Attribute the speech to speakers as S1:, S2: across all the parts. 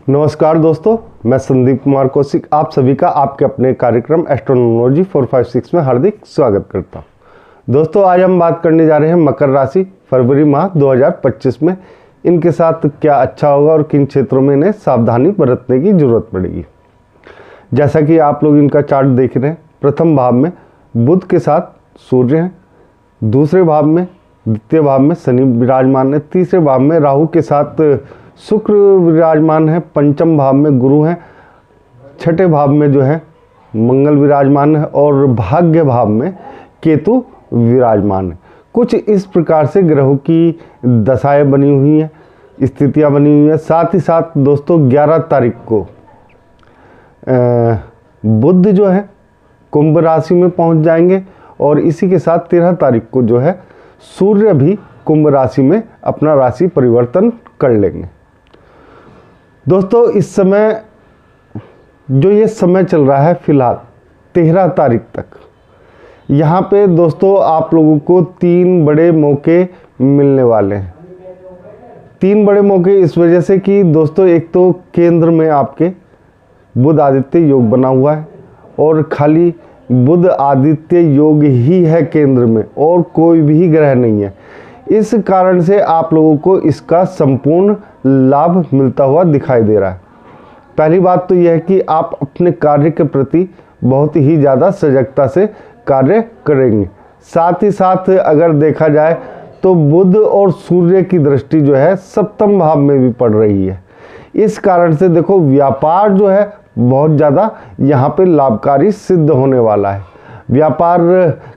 S1: नमस्कार दोस्तों, मैं संदीप कुमार कौशिक आप सभी का आपके अपने कार्यक्रम एस्ट्रोनॉलॉजी 456 में हार्दिक स्वागत करता हूं। दोस्तों, आज हम बात करने जा रहे हैं मकर राशि फरवरी माह 2025 में इनके साथ क्या अच्छा होगा और किन क्षेत्रों में इन्हें सावधानी बरतने की जरूरत पड़ेगी। जैसा कि आप लोग इनका चार्ट देख रहे हैं, प्रथम भाव में बुध के साथ सूर्य हैं, दूसरे भाव में द्वितीय भाव में शनि विराजमान है, तीसरे भाव में राहु के साथ शुक्र विराजमान है, पंचम भाव में गुरु हैं, छठे भाव में जो है मंगल विराजमान है और भाग्य भाव में केतु विराजमान है। कुछ इस प्रकार से ग्रहों की दशाएं बनी हुई हैं, स्थितियां बनी हुई हैं। साथ ही साथ दोस्तों 11 तारीख को बुध जो है कुंभ राशि में पहुंच जाएंगे और इसी के साथ 13 तारीख को जो है सूर्य भी कुंभ राशि में अपना राशि परिवर्तन कर लेंगे। दोस्तों, इस समय जो ये समय चल रहा है फिलहाल 13 तारीख तक, यहाँ पे दोस्तों आप लोगों को 3 बड़े मौके मिलने वाले हैं। 3 बड़े मौके इस वजह से कि दोस्तों एक तो केंद्र में आपके बुध आदित्य योग बना हुआ है और खाली बुध आदित्य योग ही है केंद्र में और कोई भी ग्रह नहीं है। इस कारण से आप लोगों को इसका संपूर्ण लाभ मिलता हुआ दिखाई दे रहा है। पहली बात तो यह है कि आप अपने कार्य के प्रति बहुत ही ज़्यादा सजगता से कार्य करेंगे। साथ ही साथ अगर देखा जाए तो बुध और सूर्य की दृष्टि जो है सप्तम भाव में भी पड़ रही है। इस कारण से देखो व्यापार जो है बहुत ज़्यादा यहाँ पे लाभकारी सिद्ध होने वाला है। व्यापार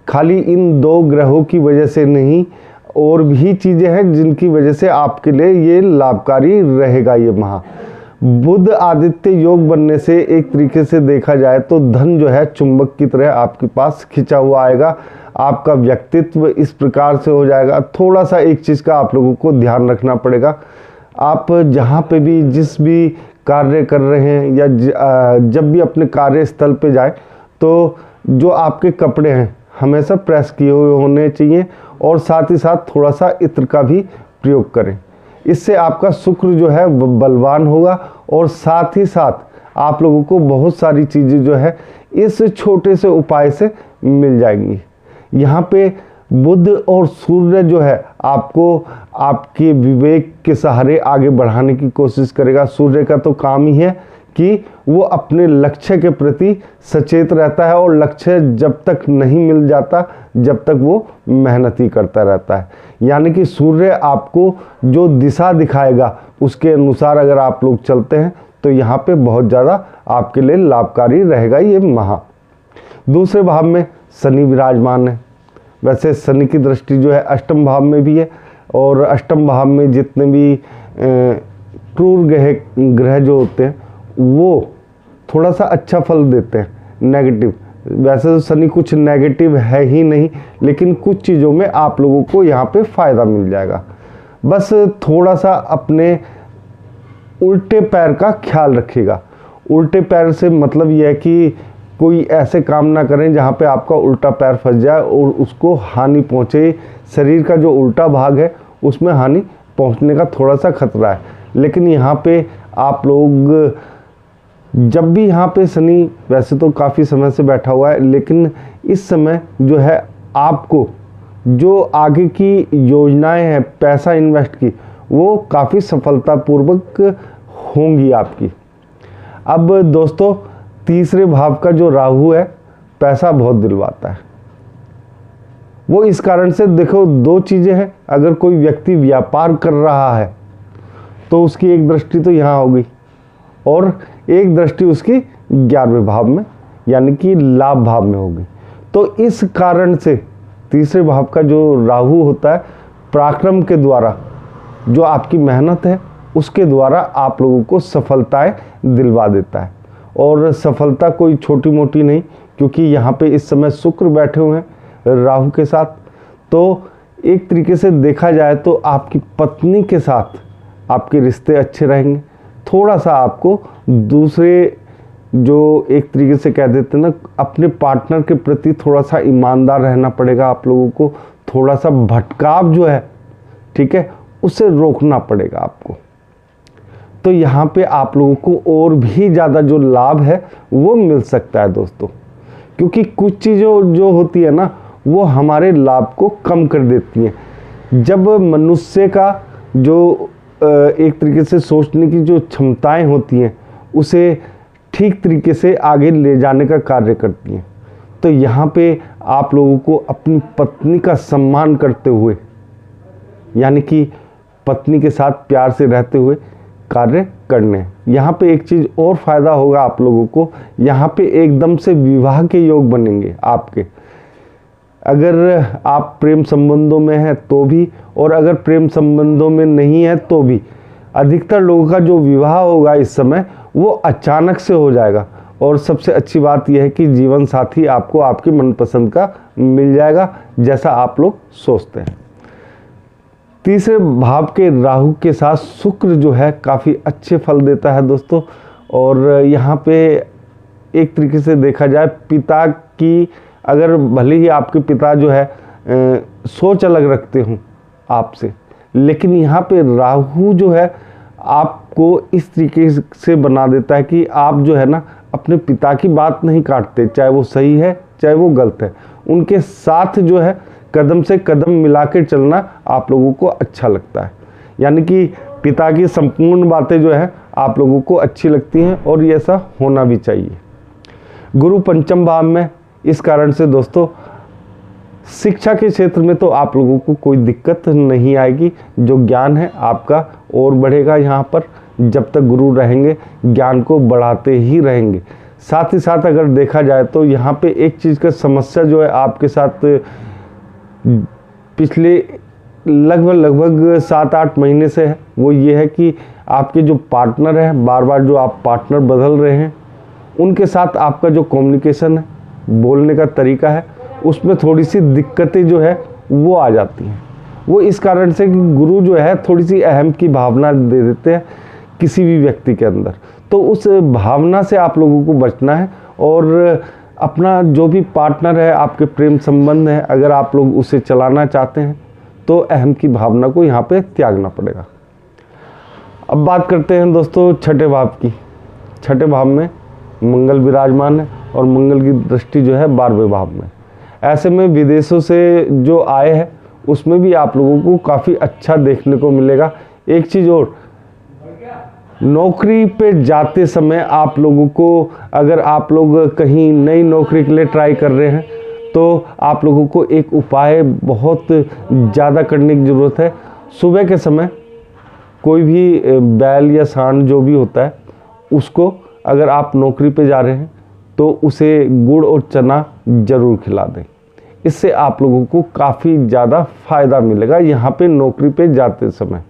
S1: खाली इन 2 ग्रहों की वजह से नहीं, और भी चीज़ें हैं जिनकी वजह से आपके लिए ये लाभकारी रहेगा। ये माह बुध आदित्य योग बनने से एक तरीके से देखा जाए तो धन जो है चुंबक की तरह आपके पास खिंचा हुआ आएगा। आपका व्यक्तित्व इस प्रकार से हो जाएगा। थोड़ा सा एक चीज़ का आप लोगों को ध्यान रखना पड़ेगा। आप जहाँ पे भी जिस भी कार्य कर रहे हैं या जब भी अपने कार्यस्थल पे जाए तो जो आपके कपड़े हैं हमेशा प्रेस किए हुए होने चाहिए और साथ ही साथ थोड़ा सा इत्र का भी प्रयोग करें। इससे आपका शुक्र जो है बलवान होगा और साथ ही साथ आप लोगों को बहुत सारी चीज़ें जो है इस छोटे से उपाय से मिल जाएंगी। यहाँ पे बुध और सूर्य जो है आपको आपके विवेक के सहारे आगे बढ़ाने की कोशिश करेगा। सूर्य का तो काम ही है कि वो अपने लक्ष्य के प्रति सचेत रहता है और लक्ष्य जब तक नहीं मिल जाता जब तक वो मेहनत ही करता रहता है। यानी कि सूर्य आपको जो दिशा दिखाएगा उसके अनुसार अगर आप लोग चलते हैं तो यहाँ पे बहुत ज़्यादा आपके लिए लाभकारी रहेगा ये माह। दूसरे भाव में शनि विराजमान है। वैसे शनि की दृष्टि जो है अष्टम भाव में भी है और अष्टम भाव में जितने भी क्रूर ग्रह जो होते हैं वो थोड़ा सा अच्छा फल देते हैं, नेगेटिव। वैसे तो शनि कुछ नेगेटिव है ही नहीं, लेकिन कुछ चीज़ों में आप लोगों को यहाँ पे फ़ायदा मिल जाएगा। बस थोड़ा सा अपने उल्टे पैर का ख्याल रखिएगा। उल्टे पैर से मतलब यह है कि कोई ऐसे काम ना करें जहाँ पे आपका उल्टा पैर फंस जाए और उसको हानि पहुँचे। शरीर का जो उल्टा भाग है उसमें हानि पहुँचने का थोड़ा सा खतरा है। लेकिन यहाँ पे आप लोग जब भी यहाँ पे शनि वैसे तो काफ़ी समय से बैठा हुआ है, लेकिन इस समय जो है आपको जो आगे की योजनाएं हैं पैसा इन्वेस्ट की वो काफ़ी सफलतापूर्वक होंगी आपकी। अब दोस्तों तीसरे भाव का जो राहु है पैसा बहुत दिलवाता है। वो इस कारण से देखो 2 चीज़ें हैं। अगर कोई व्यक्ति व्यापार कर रहा है तो उसकी एक दृष्टि तो यहाँ होगी और एक दृष्टि उसकी 11वें भाव में यानी कि लाभ भाव में होगी। तो इस कारण से तीसरे भाव का जो राहु होता है पराक्रम के द्वारा जो आपकी मेहनत है उसके द्वारा आप लोगों को सफलताएं दिलवा देता है। और सफलता कोई छोटी मोटी नहीं, क्योंकि यहाँ पे इस समय शुक्र बैठे हुए हैं राहु के साथ। तो एक तरीके से देखा जाए तो आपकी पत्नी के साथ आपके रिश्ते अच्छे रहेंगे। थोड़ा सा आपको दूसरे जो एक तरीके से कह देते हैं ना अपने पार्टनर के प्रति थोड़ा सा ईमानदार रहना पड़ेगा। आप लोगों को थोड़ा सा भटकाव जो है, ठीक है, उसे रोकना पड़ेगा आपको। तो यहाँ पे आप लोगों को और भी ज़्यादा जो लाभ है वो मिल सकता है दोस्तों, क्योंकि कुछ चीज़ें जो होती है ना वो हमारे लाभ को कम कर देती हैं। जब मनुष्य का जो एक तरीके से सोचने की जो क्षमताएं होती हैं उसे ठीक तरीके से आगे ले जाने का कार्य करती हैं, तो यहाँ पे आप लोगों को अपनी पत्नी का सम्मान करते हुए, यानी कि पत्नी के साथ प्यार से रहते हुए कार्य करने। यहाँ पे एक चीज़ और फ़ायदा होगा आप लोगों को, यहाँ पे एकदम से विवाह के योग बनेंगे आपके। अगर आप प्रेम संबंधों में हैं तो भी, और अगर प्रेम संबंधों में नहीं है तो भी, अधिकतर लोगों का जो विवाह होगा इस समय वो अचानक से हो जाएगा। और सबसे अच्छी बात यह है कि जीवन साथी आपको आपकी मनपसंद का मिल जाएगा, जैसा आप लोग सोचते हैं। तीसरे भाव के राहु के साथ शुक्र जो है काफ़ी अच्छे फल देता है दोस्तों। और यहाँ पे एक तरीके से देखा जाए, पिता की अगर भले ही आपके पिता जो है सोच अलग रखते हों आपसे, लेकिन यहाँ पे राहु जो है आपको इस तरीके से बना देता है कि आप जो है ना अपने पिता की बात नहीं काटते, चाहे वो सही है चाहे वो गलत है। उनके साथ जो है कदम से कदम मिला के चलना आप लोगों को अच्छा लगता है, यानी कि पिता की संपूर्ण बातें जो है आप लोगों को अच्छी लगती हैं, और ये ऐसा होना भी चाहिए। गुरु पंचम भाव में, इस कारण से दोस्तों शिक्षा के क्षेत्र में तो आप लोगों को कोई दिक्कत नहीं आएगी। जो ज्ञान है आपका और बढ़ेगा, यहाँ पर जब तक गुरु रहेंगे ज्ञान को बढ़ाते ही रहेंगे। साथ ही साथ अगर देखा जाए तो यहाँ पे एक चीज़ का समस्या जो है आपके साथ पिछले लगभग 7-8 महीने से है, वो ये है कि आपके जो पार्टनर हैं, बार बार जो आप पार्टनर बदल रहे हैं, उनके साथ आपका जो कम्युनिकेशन है, बोलने का तरीका है, उसमें थोड़ी सी दिक्कतें जो है वो आ जाती हैं। वो इस कारण से कि गुरु जो है थोड़ी सी अहम की भावना दे देते हैं किसी भी व्यक्ति के अंदर, तो उस भावना से आप लोगों को बचना है। और अपना जो भी पार्टनर है, आपके प्रेम संबंध है, अगर आप लोग उसे चलाना चाहते हैं तो अहम की भावना को यहाँ पे त्यागना पड़ेगा। अब बात करते हैं दोस्तों छठे भाव की। छठे भाव में मंगल विराजमान है और मंगल की दृष्टि जो है 12वें भाव में। ऐसे में विदेशों से जो आए हैं उसमें भी आप लोगों को काफ़ी अच्छा देखने को मिलेगा। एक चीज़ और, नौकरी पे जाते समय आप लोगों को, अगर आप लोग कहीं नई नौकरी के लिए ट्राई कर रहे हैं तो आप लोगों को एक उपाय बहुत ज़्यादा करने की ज़रूरत है। सुबह के समय कोई भी बैल या सांड जो भी होता है उसको, अगर आप नौकरी पे जा रहे हैं तो उसे गुड़ और चना ज़रूर खिला दें। इससे आप लोगों को काफ़ी ज़्यादा फायदा मिलेगा यहाँ पे नौकरी पे जाते समय,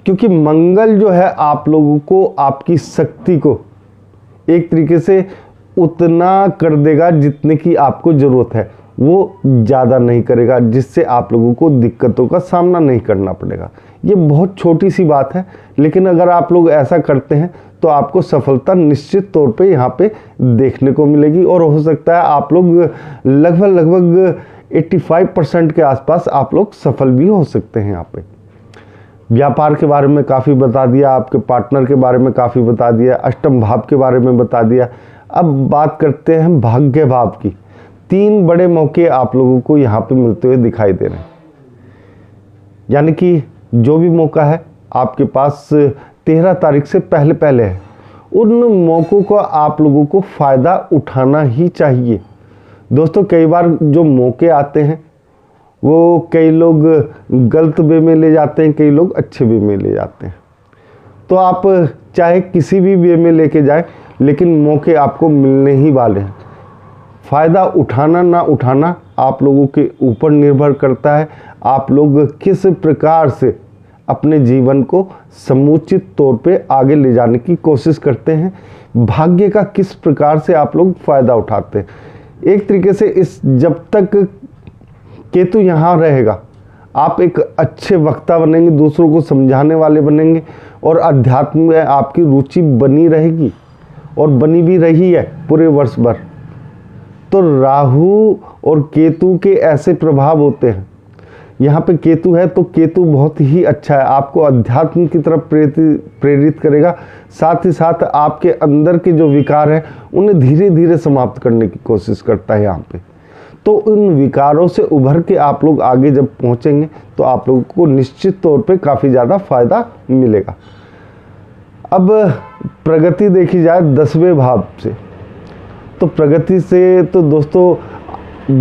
S1: क्योंकि मंगल जो है आप लोगों को आपकी शक्ति को एक तरीके से उतना कर देगा जितने की आपको ज़रूरत है, वो ज़्यादा नहीं करेगा, जिससे आप लोगों को दिक्कतों का सामना नहीं करना पड़ेगा। ये बहुत छोटी सी बात है, लेकिन अगर आप लोग ऐसा करते हैं तो आपको सफलता निश्चित तौर पे यहाँ पे देखने को मिलेगी। और हो सकता है आप लोग लगभग 85% के आसपास आप लोग सफल भी हो सकते हैं। यहाँ पे व्यापार के बारे में काफ़ी बता दिया, आपके पार्टनर के बारे में काफ़ी बता दिया, अष्टम भाव के बारे में बता दिया। अब बात करते हैं भाग्य भाव की। 3 बड़े मौके आप लोगों को यहाँ पे मिलते हुए दिखाई दे रहे हैं, यानी कि जो भी मौका है आपके पास 13 तारीख से पहले है, उन मौक़ों को आप लोगों को फ़ायदा उठाना ही चाहिए। दोस्तों कई बार जो मौके आते हैं वो कई लोग गलत वे में ले जाते हैं, कई लोग अच्छे वे में ले जाते हैं। तो आप चाहे किसी भी वे में लेके जाएं, लेकिन मौके आपको मिलने ही वाले हैं। फ़ायदा उठाना ना उठाना आप लोगों के ऊपर निर्भर करता है। आप लोग किस प्रकार से अपने जीवन को समुचित तौर पे आगे ले जाने की कोशिश करते हैं, भाग्य का किस प्रकार से आप लोग फ़ायदा उठाते हैं। एक तरीके से इस जब तक केतु यहाँ रहेगा आप एक अच्छे वक्ता बनेंगे, दूसरों को समझाने वाले बनेंगे, और अध्यात्म में आपकी रुचि बनी रहेगी और बनी भी रही है पूरे वर्ष भर। तो राहु और केतु के ऐसे प्रभाव होते हैं यहाँ पे केतु है तो केतु बहुत ही अच्छा है, आपको अध्यात्म की तरफ प्रेरित करेगा। साथ ही साथ आपके अंदर के जो विकार हैं उन्हें धीरे धीरे समाप्त करने की कोशिश करता है यहाँ पे। तो उन विकारों से उभर के आप लोग आगे जब पहुँचेंगे तो आप लोगों को निश्चित तौर पे काफ़ी ज़्यादा फायदा मिलेगा। अब प्रगति देखी जाए 10वें भाव से, तो प्रगति से तो दोस्तों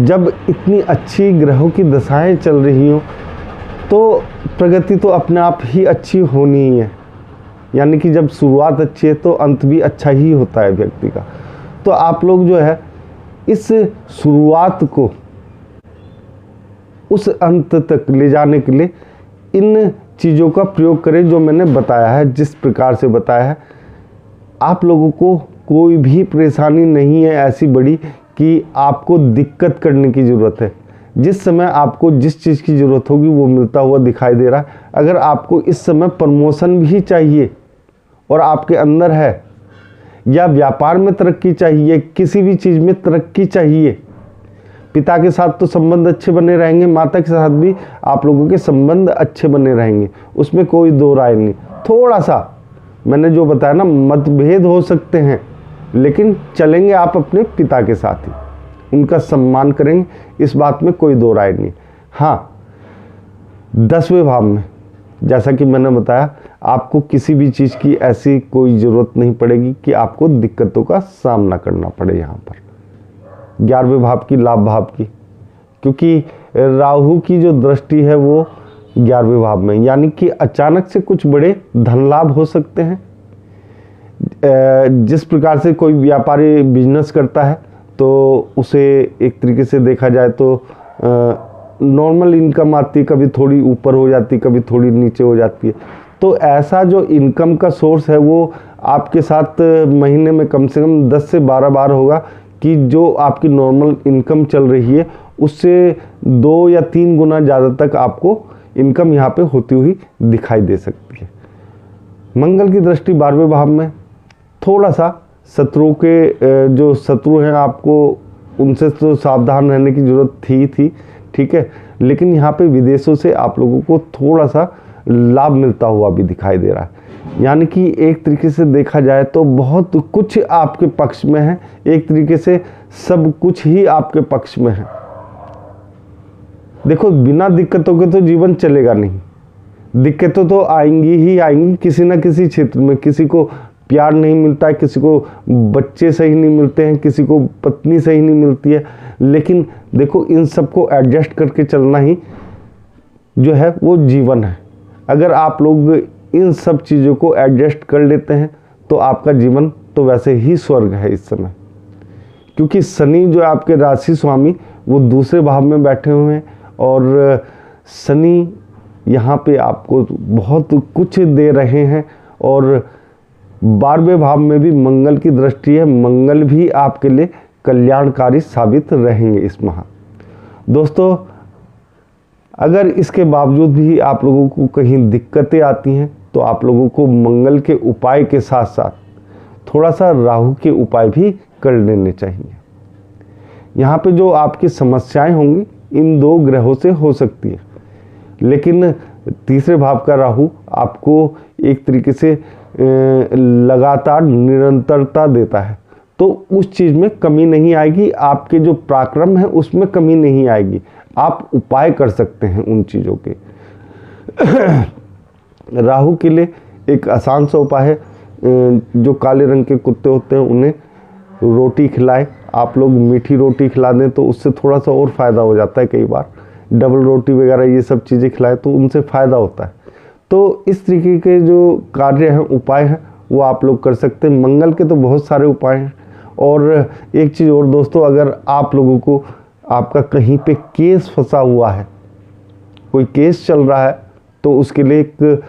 S1: जब इतनी अच्छी ग्रहों की दशाएं चल रही हों तो प्रगति तो अपने आप ही अच्छी होनी ही है। यानी कि जब शुरुआत अच्छी है तो अंत भी अच्छा ही होता है व्यक्ति का। तो आप लोग जो है इस शुरुआत को उस अंत तक ले जाने के लिए इन चीज़ों का प्रयोग करें जो मैंने बताया है, जिस प्रकार से बताया है। आप लोगों को कोई भी परेशानी नहीं है ऐसी बड़ी कि आपको दिक्कत करने की ज़रूरत है। जिस समय आपको जिस चीज़ की ज़रूरत होगी वो मिलता हुआ दिखाई दे रहा है। अगर आपको इस समय प्रमोशन भी चाहिए और आपके अंदर है, या व्यापार में तरक्की चाहिए, किसी भी चीज़ में तरक्की चाहिए, पिता के साथ तो संबंध अच्छे बने रहेंगे, माता के साथ भी आप लोगों के संबंध अच्छे बने रहेंगे, उसमें कोई दो राय नहीं। थोड़ा सा मैंने जो बताया ना, मतभेद हो सकते हैं, लेकिन चलेंगे आप अपने पिता के साथ ही, उनका सम्मान करेंगे, इस बात में कोई दो राय नहीं। हाँ, 10वें भाव में जैसा कि मैंने बताया, आपको किसी भी चीज़ की ऐसी कोई ज़रूरत नहीं पड़ेगी कि आपको दिक्कतों का सामना करना पड़े। यहाँ पर 11वें भाव की, लाभ भाव की, क्योंकि राहु की जो दृष्टि है वो 11वें भाव में, यानी कि अचानक से कुछ बड़े धन लाभ हो सकते हैं। जिस प्रकार से कोई व्यापारी बिजनेस करता है तो उसे एक तरीके से देखा जाए तो नॉर्मल इनकम आती है, कभी थोड़ी ऊपर हो जाती, कभी थोड़ी नीचे हो जाती है। तो ऐसा जो इनकम का सोर्स है वो आपके साथ महीने में कम से कम 10 से 12 बार होगा कि जो आपकी नॉर्मल इनकम चल रही है उससे 2 या 3 गुना ज़्यादा तक आपको इनकम यहाँ पे होती हुई दिखाई दे सकती है। मंगल की दृष्टि 12वें भाव में, थोड़ा सा शत्रुओं के जो शत्रु हैं आपको उनसे तो सावधान रहने की ज़रूरत थी, ठीक है, लेकिन यहाँ पे विदेशों से आप लोगों को थोड़ा सा लाभ मिलता हुआ भी दिखाई दे रहा है। यानी कि एक तरीके से देखा जाए तो बहुत कुछ आपके पक्ष में है, एक तरीके से सब कुछ ही आपके पक्ष में है। देखो, बिना दिक्कतों के तो जीवन चलेगा नहीं, दिक्कतें तो आएंगी ही आएंगी किसी ना किसी क्षेत्र में। किसी को प्यार नहीं मिलता है, किसी को बच्चे सही नहीं मिलते हैं, किसी को पत्नी सही नहीं मिलती है, लेकिन देखो इन सबको एडजस्ट करके चलना ही जो है वो जीवन है। अगर आप लोग इन सब चीज़ों को एडजस्ट कर लेते हैं तो आपका जीवन तो वैसे ही स्वर्ग है इस समय, क्योंकि शनि जो आपके राशि स्वामी वो दूसरे भाव में बैठे हुए हैं और शनि यहाँ पे आपको बहुत कुछ दे रहे हैं। और 12वें भाव में भी मंगल की दृष्टि है, मंगल भी आपके लिए कल्याणकारी साबित रहेंगे इस माह। दोस्तों, अगर इसके बावजूद भी आप लोगों को कहीं दिक्कतें आती हैं तो आप लोगों को मंगल के उपाय के साथ साथ थोड़ा सा राहु के उपाय भी कर लेने चाहिए। यहाँ पे जो आपकी समस्याएं होंगी इन 2 ग्रहों से हो सकती है, लेकिन तीसरे भाव का राहु आपको एक तरीके से लगातार निरंतरता देता है, तो उस चीज़ में कमी नहीं आएगी, आपके जो पराक्रम है उसमें कमी नहीं आएगी। आप उपाय कर सकते हैं उन चीज़ों के। राहु के लिए एक आसान सा उपाय है, जो काले रंग के कुत्ते होते हैं उन्हें रोटी खिलाएं। आप लोग मीठी रोटी खिला दें तो उससे थोड़ा सा और फ़ायदा हो जाता है। कई बार डबल रोटी वगैरह ये सब चीज़ें खिलाएं तो उनसे फ़ायदा होता है। तो इस तरीके के जो कार्य हैं, उपाय हैं, वो आप लोग कर सकते हैं। मंगल के तो बहुत सारे उपाय हैं। और एक चीज़ और दोस्तों, अगर आप लोगों को आपका कहीं पे केस फंसा हुआ है, कोई केस चल रहा है, तो उसके लिए एक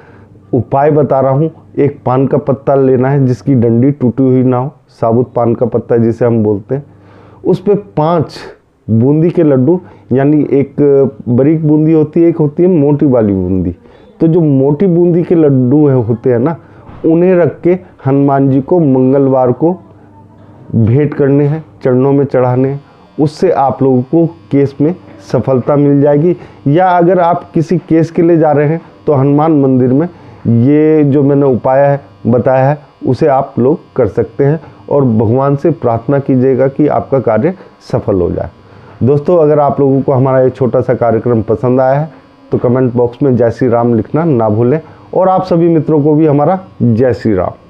S1: उपाय बता रहा हूँ। एक पान का पत्ता लेना है जिसकी डंडी टूटी हुई ना हो, साबुत पान का पत्ता जिसे हम बोलते हैं, उस पर 5 बूंदी के लड्डू, यानी एक बारीक बूंदी होती है, एक होती है मोटी वाली बूंदी, तो जो मोटी बूंदी के लड्डू होते हैं ना, उन्हें रख के हनुमान जी को मंगलवार को भेंट करने हैं, चरणों में चढ़ाने हैं। उससे आप लोगों को केस में सफलता मिल जाएगी। या अगर आप किसी केस के लिए जा रहे हैं तो हनुमान मंदिर में ये जो मैंने उपाय है बताया है उसे आप लोग कर सकते हैं और भगवान से प्रार्थना कीजिएगा कि आपका कार्य सफल हो जाए। दोस्तों, अगर आप लोगों को हमारा ये छोटा सा कार्यक्रम पसंद आया है तो कमेंट बॉक्स में जय श्री राम लिखना ना भूलें और आप सभी मित्रों को भी हमारा जय श्री राम।